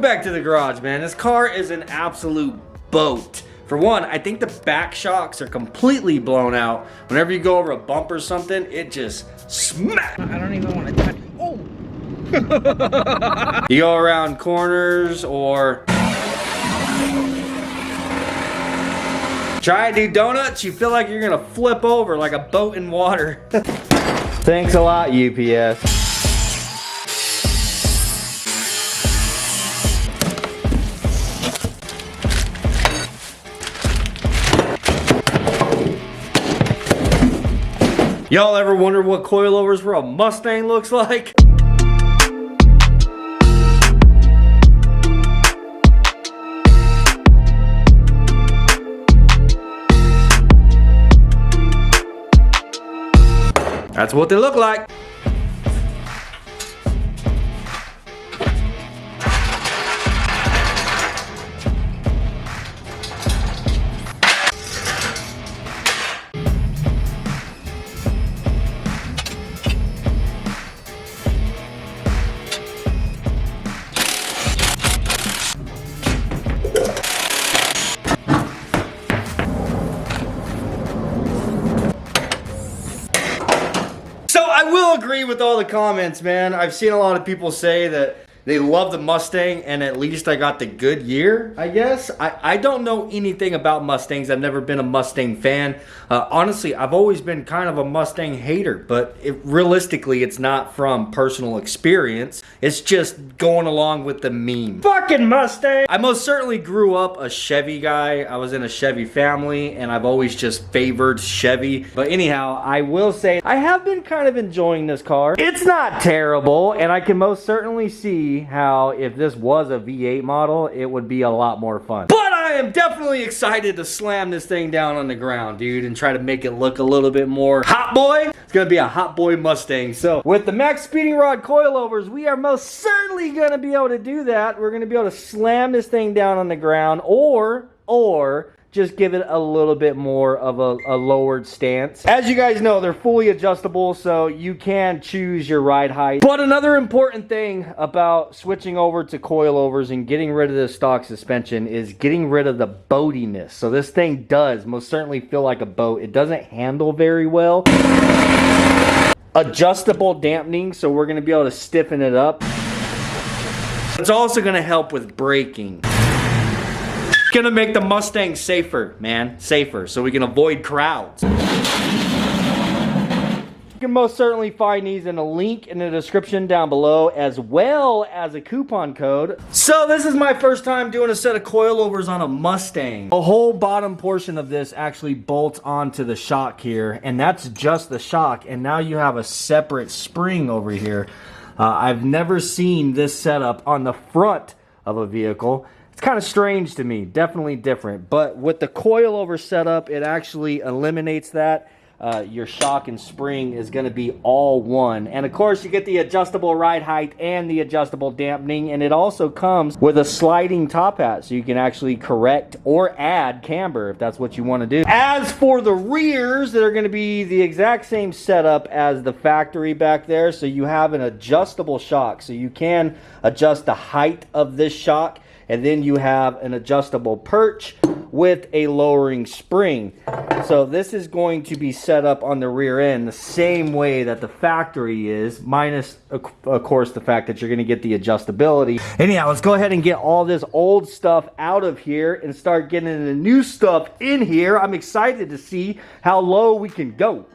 back to the garage, man. This car is an absolute boat. For one, I think the back shocks are completely blown out. Whenever you go over a bump or something, it just smacks. I don't even want to touch. Oh! You go around corners or try to do donuts, you feel like you're gonna flip over like a boat in water. Thanks a lot, UPS. Y'all ever wonder what coilovers for a Mustang looks like? That's what they look like. I will agree with all the comments, man. I've seen a lot of people say that they love the Mustang and at least I got the good year, I guess. I don't know anything about Mustangs. I've never been a Mustang fan. Honestly, I've always been kind of a Mustang hater, but realistically, it's not from personal experience. It's just going along with the meme. Fucking Mustang! I most certainly grew up a Chevy guy. I was in a Chevy family and I've always just favored Chevy. But anyhow, I will say I have been kind of enjoying this car. It's not terrible and I can most certainly see how if this was a V8 model, it would be a lot more fun. But I am definitely excited to slam this thing down on the ground, dude, and try to make it look a little bit more hot boy. It's gonna be a hot boy Mustang. So with the Maxpeedingrod coilovers, we are most certainly gonna be able to do that. We're gonna be able to slam this thing down on the ground or just give it a little bit more of a lowered stance. As you guys know, they're fully adjustable, so you can choose your ride height. But another important thing about switching over to coilovers and getting rid of the stock suspension is getting rid of the boatiness. So this thing does most certainly feel like a boat. It doesn't handle very well. Adjustable dampening, so we're gonna be able to stiffen it up. It's also gonna help with braking. Gonna make the Mustang safer, man. Safer, so we can avoid crowds. You can most certainly find these in a link in the description down below, as well as a coupon code. So this is my first time doing a set of coilovers on a Mustang. The whole bottom portion of this actually bolts onto the shock here, and that's just the shock, and now you have a separate spring over here. I've never seen this setup on the front of a vehicle. It's kind of strange to me, definitely different. But with the coilover setup, it actually eliminates that. Your shock and spring is going to be all one. And of course, you get the adjustable ride height and the adjustable dampening. And it also comes with a sliding top hat, so you can actually correct or add camber if that's what you want to do. As for the rears, they're going to be the exact same setup as the factory back there. So you have an adjustable shock, so you can adjust the height of this shock. And then you have an adjustable perch with a lowering spring. So this is going to be set up on the rear end the same way that the factory is, minus, of course, the fact that you're going to get the adjustability. Anyhow, let's go ahead and get all this old stuff out of here and start getting the new stuff in here. I'm excited to see how low we can go.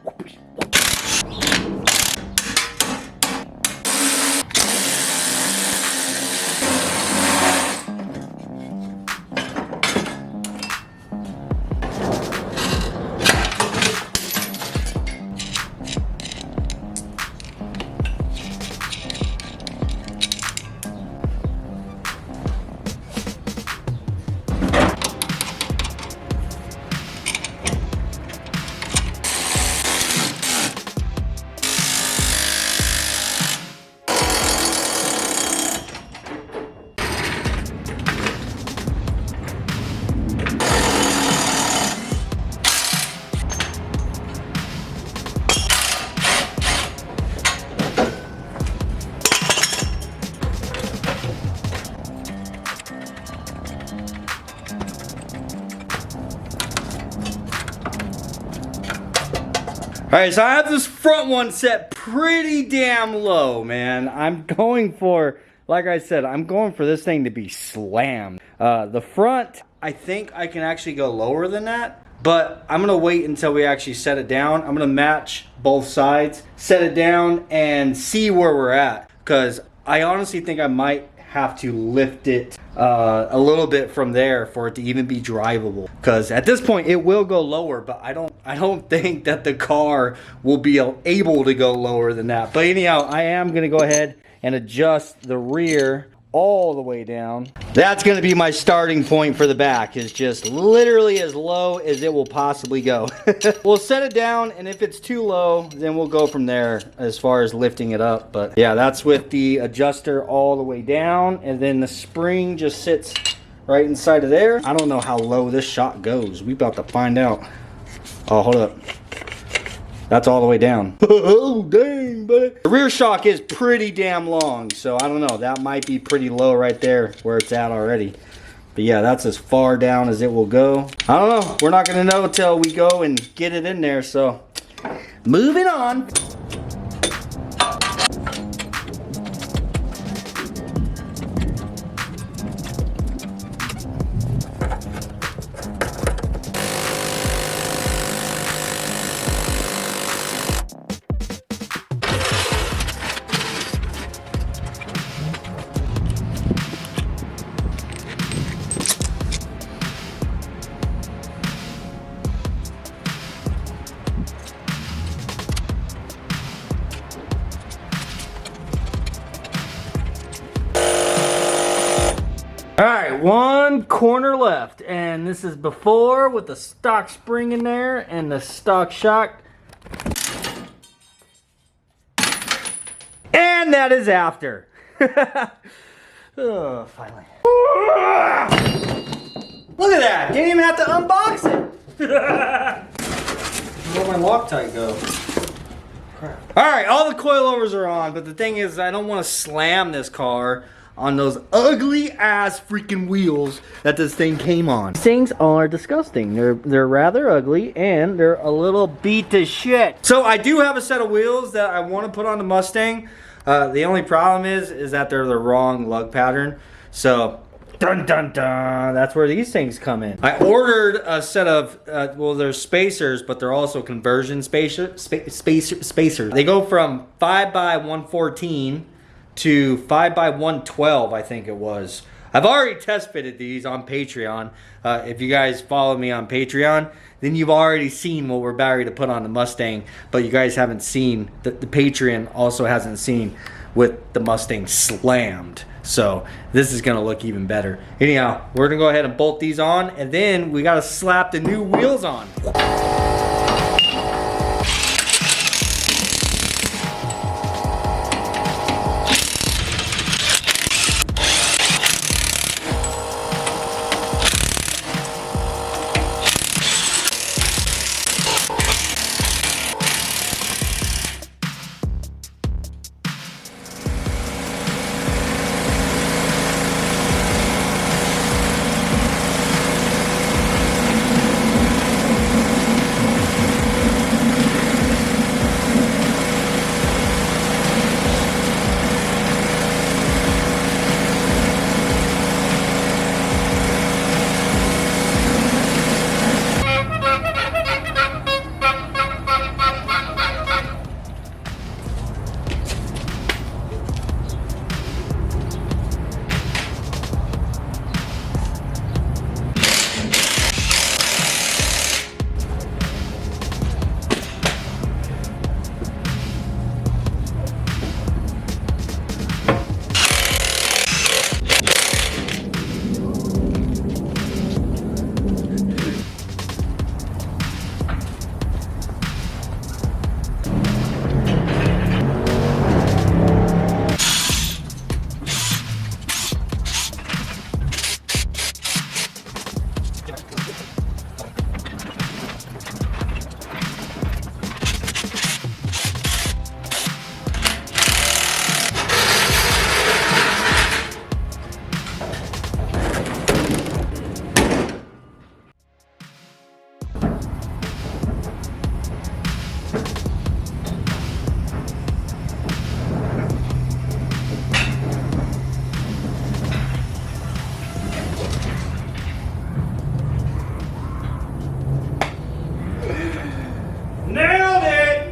Alright, so I have this front one set pretty damn low, man. I'm going for, like I said, I'm going for this thing to be slammed. The front, I think I can actually go lower than that, but I'm gonna wait until we actually set it down. I'm gonna match both sides, set it down, and see where we're at. Because I honestly think I might have to lift it a little bit from there for it to even be drivable. Because at this point it will go lower, but I don't think that the car will be able to go lower than that. But anyhow, I am gonna go ahead and adjust the rear all the way down. That's gonna be my starting point for the back, is just literally as low as it will possibly go. We'll set it down, and if it's too low, then we'll go from there as far as lifting it up. But yeah, that's with the adjuster all the way down, and then the spring just sits right inside of there. I don't know how low this shot goes. We about to find out. Oh, hold up. That's all the way down. Oh, dang, buddy. The rear shock is pretty damn long, so I don't know. That might be pretty low right there where it's at already. But yeah, that's as far down as it will go. I don't know. We're not going to know until we go and get it in there, so moving on. Alright, one corner left, and this is before with the stock spring in there and the stock shock. And that is after. Oh, finally. Look at that! Didn't even have to unbox it! Where'd my Loctite go? Crap. Alright, all the coilovers are on, but the thing is, I don't want to slam this car on those ugly ass freaking wheels that this thing came on. These things are disgusting. They're rather ugly, and they're a little beat to shit. So I do have a set of wheels that I want to put on the Mustang. The only problem is that they're the wrong lug pattern. So dun dun dun, that's where these things come in. I ordered a set of well, they're spacers, but they're also conversion spacers. They go from 5x114 to 5x112, I think it was. I've already test fitted these on Patreon. If you guys follow me on Patreon, then you've already seen what we're about to put on the Mustang, but you guys haven't seen, the Patreon also hasn't seen with the Mustang slammed. So this is gonna look even better. Anyhow, we're gonna go ahead and bolt these on, and then we gotta slap the new wheels on.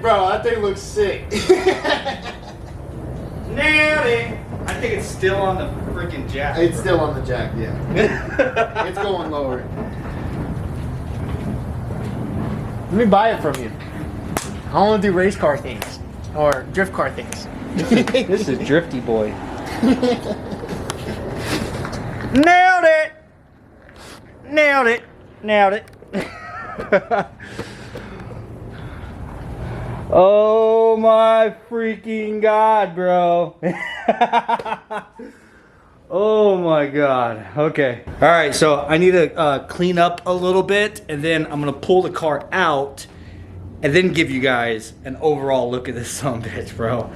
Bro, that thing looks sick. Nailed it. I think it's still on the freaking jack. It's still on the jack, yeah. It's going lower. Let me buy it from you. I want to do race car things. Or drift car things. This is drifty boy. Nailed it. Nailed it. Nailed it. Oh my freaking God, bro. Oh my God. Okay. All right, so I need to clean up a little bit, and then I'm gonna pull the car out and then give you guys an overall look at this son of a bitch, bro.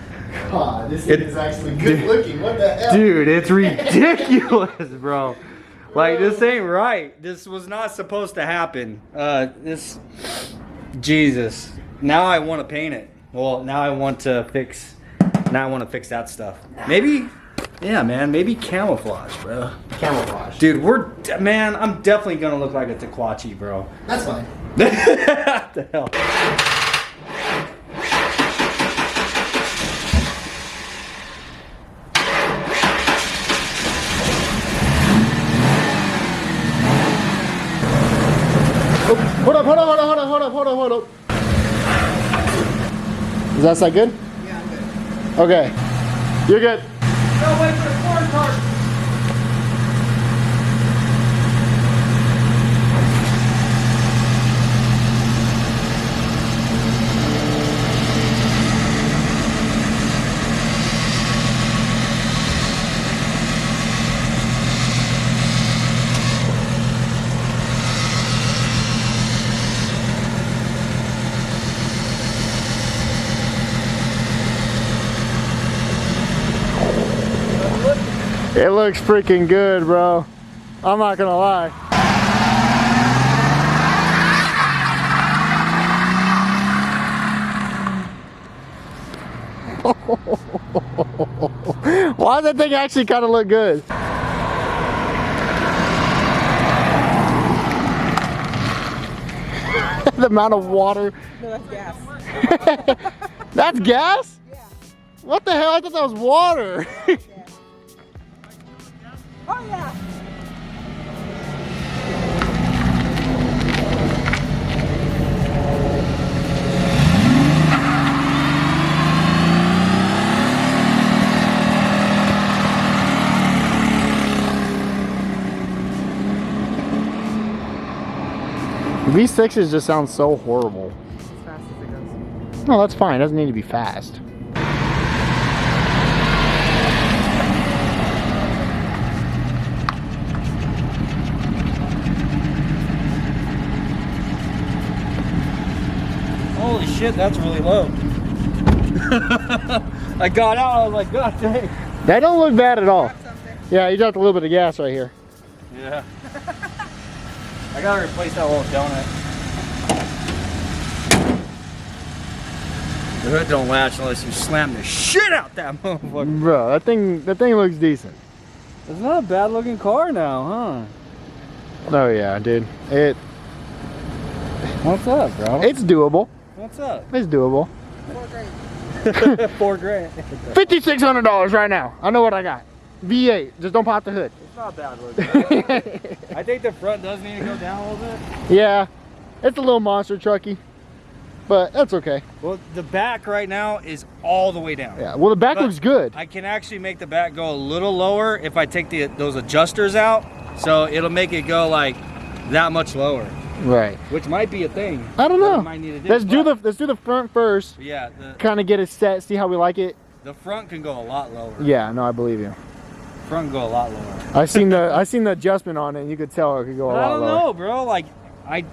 God, this thing is actually good looking. What the hell? Dude, it's ridiculous, bro. Like, this ain't right. This was not supposed to happen. Jesus. Now I want to paint it. Well, now I want to fix that stuff. Maybe, yeah, man, maybe camouflage, bro. Camouflage. Dude, man, I'm definitely gonna look like a Taquachi, bro. That's fine. What the hell? Hold up. Does that sound good? Yeah, I'm good. Okay. You're good. No, wait for the corn cart. It looks freaking good, bro. I'm not gonna lie. Why does that thing actually kind of look good? The amount of water. No, that's gas. That's gas? Yeah. What the hell? I thought that was water. Yeah. Oh yeah. V6s just sound so horrible. As fast as it goes. No, that's fine. It doesn't need to be fast. Holy shit, that's really low. I got out, I was like, God dang. That don't look bad at all. Drop something. Yeah, you dropped a little bit of gas right here. Yeah. I gotta replace that little donut. The hood don't latch unless you slam the shit out that motherfucker. Bro, that thing looks decent. It's not a bad looking car now, Oh yeah, dude. huh? What's up, bro? It's doable. What's up? It's doable. 4 grand. $4 grand. $5,600 right now. I know what I got. V8. Just don't pop the hood. It's not bad looking. I think the front does need to go down a little bit. Yeah, it's a little monster trucky, but that's okay. Well, the back right now is all the way down. Yeah. Well, the back But looks good. I can actually make the back go a little lower if I take those adjusters out. So it'll make it go like that much lower, Right. which might be a thing. I don't that know. we might need to Let's do but- the front first. Yeah, Kind of get it set. See how we like it. the front can go a lot lower. Yeah. No, I believe you. Front can go a lot lower. I seen the adjustment on it, and you could tell it could go a But I lot don't lower. know, bro. Like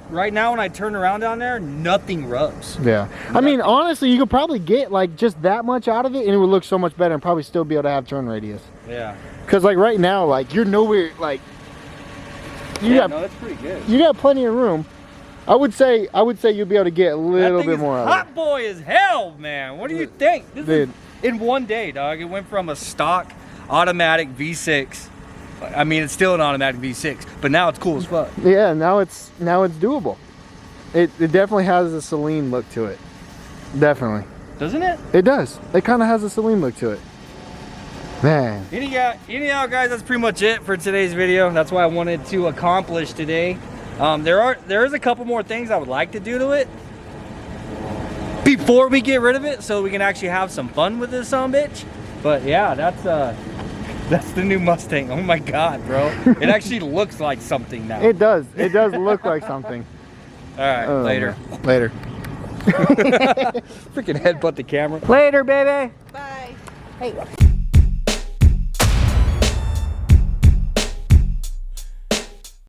right now when I turn around down there, nothing rubs. Yeah. I mean, honestly, you could probably get like just that much out of it, and it would look so much better, and probably still be able to have turn radius. Yeah. Cause like right now, like you're nowhere like. No, that's pretty good. You got plenty of room. I would say you'll be able to get a little That thing bit is more out of hot boy as hell, man. What do you think? This Dude. is in one day, dog. It went from a stock automatic V6. I mean, it's still an automatic V6, but now it's cool as fuck. it. Yeah, now it's doable. It definitely has a Celine look to it. Definitely. doesn't it? It does. It kind of has a Celine look to it. Man. Anyhow, guys, that's pretty much it for today's video. That's what I wanted to accomplish today. There is a couple more things I would like to do to it before we get rid of it, so we can actually have some fun with this bitch. But yeah, that's the new Mustang. Oh my God, bro! It actually looks like something now. It does. It does look like something. All right, later. Man. Later. Freaking headbutt the camera. Later, baby. Bye. Hey.